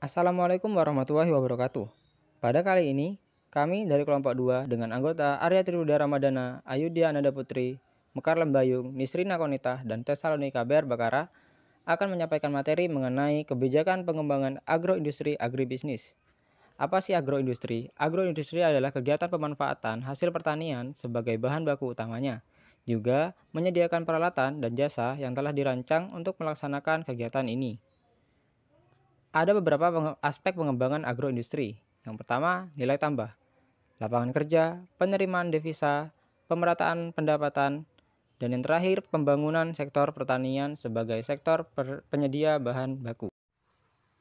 Assalamualaikum warahmatullahi wabarakatuh. Pada kali ini, kami dari kelompok 2 dengan anggota Arya Tribuda Ramadana, Ayudhya Ananda Putri, Mekar Lembayung, Nisrina Konita, dan Tesalonika BR Bakara akan menyampaikan materi mengenai kebijakan pengembangan agroindustri agribisnis. Apa sih agroindustri? Agroindustri adalah kegiatan pemanfaatan hasil pertanian sebagai bahan baku utamanya. Juga menyediakan peralatan dan jasa yang telah dirancang untuk melaksanakan kegiatan ini. Ada beberapa aspek pengembangan agroindustri. Yang pertama, nilai tambah, lapangan kerja, penerimaan devisa, pemerataan pendapatan, dan yang terakhir, pembangunan sektor pertanian sebagai sektor penyedia bahan baku.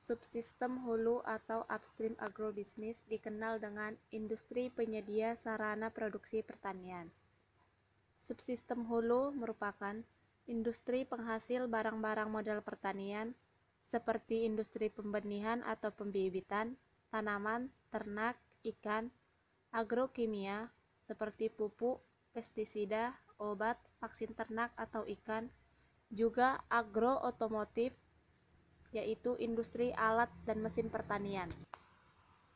Subsistem hulu atau upstream agrobisnis dikenal dengan industri penyedia sarana produksi pertanian. Subsistem hulu merupakan industri penghasil barang-barang modal pertanian seperti industri pembenihan atau pembibitan, tanaman, ternak, ikan, agrokimia seperti pupuk, pestisida, obat, vaksin ternak atau ikan, juga agrootomotif yaitu industri alat dan mesin pertanian.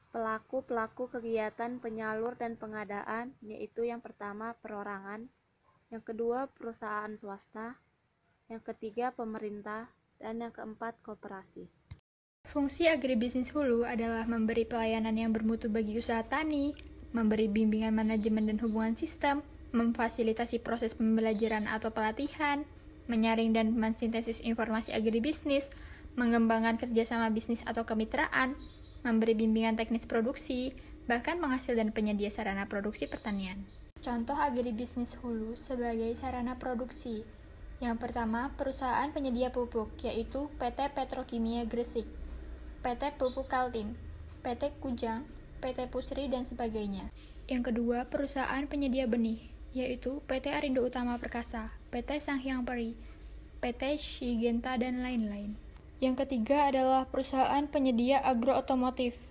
Pelaku-pelaku kegiatan penyalur dan pengadaan yaitu yang pertama perorangan, yang kedua perusahaan swasta, yang ketiga pemerintah, dan yang keempat koperasi. Fungsi agribisnis hulu adalah memberi pelayanan yang bermutu bagi usaha tani, memberi bimbingan manajemen dan hubungan sistem, memfasilitasi proses pembelajaran atau pelatihan, menyaring dan mensintesis informasi agribisnis, mengembangkan kerjasama bisnis atau kemitraan, memberi bimbingan teknis produksi, bahkan penghasil dan penyedia sarana produksi pertanian. Contoh agribisnis hulu sebagai sarana produksi. Yang pertama, perusahaan penyedia pupuk, yaitu PT Petrokimia Gresik, PT Pupuk Kaltim, PT Kujang, PT Pusri, dan sebagainya. Yang kedua, perusahaan penyedia benih, yaitu PT Arindo Utama Perkasa, PT Sanghyang Peri, PT Shigenta, dan lain-lain. Yang ketiga adalah perusahaan penyedia agrootomotif,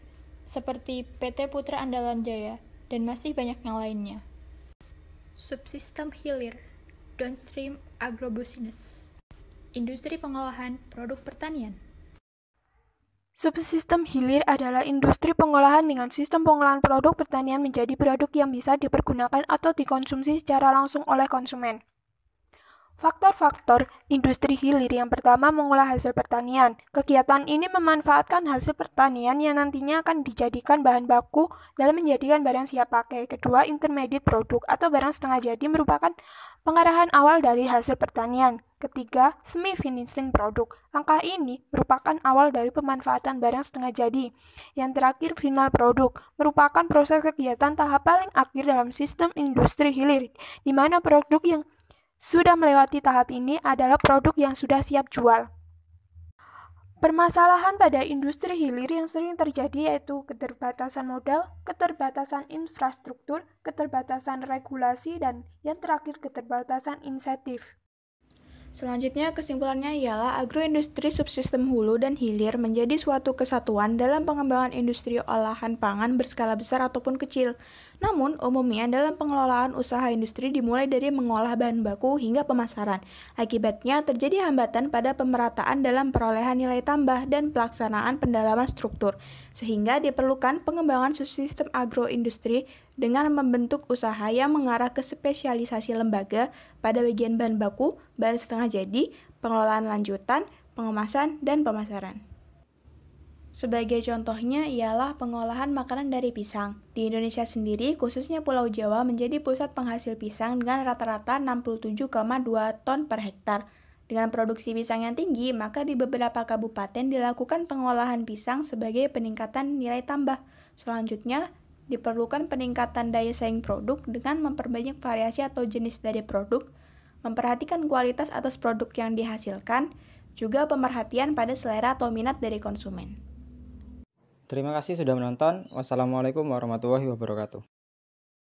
seperti PT Putra Andalan Jaya, dan masih banyak yang lainnya. Subsistem hilir, downstream agrobusiness, industri pengolahan produk pertanian. Subsistem hilir adalah industri pengolahan dengan sistem pengolahan produk pertanian menjadi produk yang bisa dipergunakan atau dikonsumsi secara langsung oleh konsumen. Faktor-faktor industri hilir yang pertama mengolah hasil pertanian. Kegiatan ini memanfaatkan hasil pertanian yang nantinya akan dijadikan bahan baku dalam menjadikan barang siap pakai. Kedua, intermediate produk atau barang setengah jadi merupakan pengarahan awal dari hasil pertanian. Ketiga, semi-finishing produk. Langkah ini merupakan awal dari pemanfaatan barang setengah jadi. Yang terakhir, final produk merupakan proses kegiatan tahap paling akhir dalam sistem industri hilir, di mana produk yang sudah melewati tahap ini adalah produk yang sudah siap jual. Permasalahan pada industri hilir yang sering terjadi yaitu keterbatasan modal, keterbatasan infrastruktur, keterbatasan regulasi, dan yang terakhir keterbatasan insentif. Selanjutnya, kesimpulannya ialah agroindustri subsistem hulu dan hilir menjadi suatu kesatuan dalam pengembangan industri olahan pangan berskala besar ataupun kecil. Namun, umumnya dalam pengelolaan usaha industri dimulai dari mengolah bahan baku hingga pemasaran. Akibatnya, terjadi hambatan pada pemerataan dalam perolehan nilai tambah dan pelaksanaan pendalaman struktur, sehingga diperlukan pengembangan subsistem agroindustri dengan membentuk usaha yang mengarah ke spesialisasi lembaga pada bagian bahan baku, bahan setengah jadi, pengelolaan lanjutan, pengemasan, dan pemasaran. Sebagai contohnya ialah pengolahan makanan dari pisang. Di Indonesia sendiri, khususnya Pulau Jawa, menjadi pusat penghasil pisang dengan rata-rata 67,2 ton per hektar. Dengan produksi pisang yang tinggi, maka di beberapa kabupaten dilakukan pengolahan pisang sebagai peningkatan nilai tambah. Selanjutnya, diperlukan peningkatan daya saing produk dengan memperbanyak variasi atau jenis dari produk, memperhatikan kualitas atas produk yang dihasilkan, juga pemerhatian pada selera atau minat dari konsumen. Terima kasih sudah menonton. Wassalamualaikum warahmatullahi wabarakatuh.